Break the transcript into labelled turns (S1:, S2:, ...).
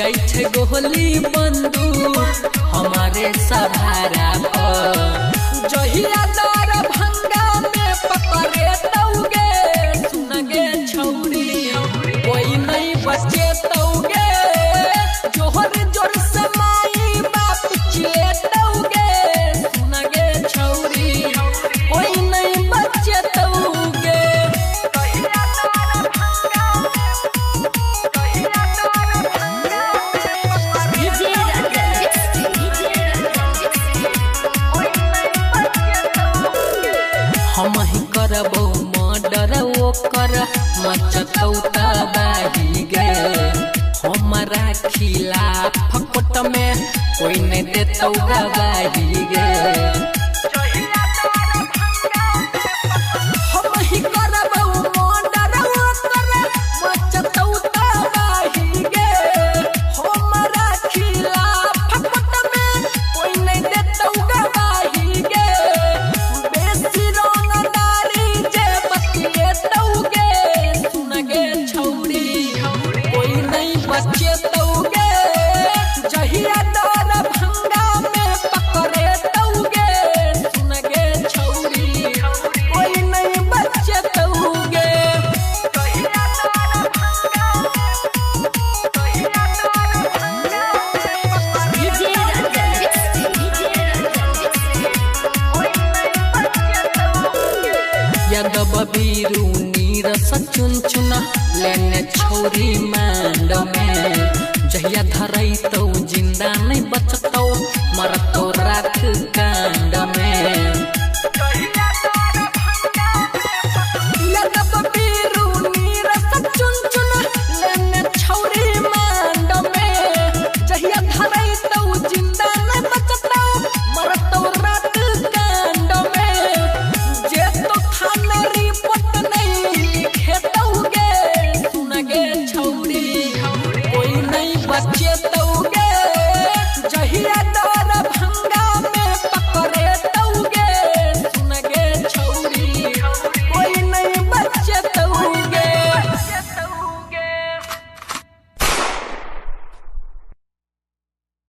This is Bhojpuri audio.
S1: जाई छे गोली बंदूक हमारे सहारा पर जहिया दर भंगा में पकड़े तौगे सुनगे छौरी कोई नहीं बचे तौगे जोहर जोर से माई बाप चिले तौगे सुनगे छौरी कोई नहीं बचे तौगे हम ही करबो मर्डर ओकर मचतौ तबाही गे हमारा खिलाफ कोट में कोई नहीं देतौ गवाही गे हम ही करबो मर्डर ओकर मचतौ तबाही गे हमारा खिलाफ कोट में कोई नहीं देतौ गवाही गे बच्चे तौगे जहिया दर भंगा में पकड़े तौगे सुनगे छौरी कोई नहीं बच्चे तौगे यादव बीरू नीरस चुन चुन लेने छौरी मांड में जहिया धरई तो जिंदा नहीं बचतौ मरतौ रात कांड में यादव बीरू नीरस चुन चुन लेने छौरी मांड में जहिया धरई तो जिंदा नहीं बचतौ मरतौ रात कांड में जे तो थाना रिपोर्ट नहीं लिखे तौगे सुनगे छौरी कोई नहीं बचे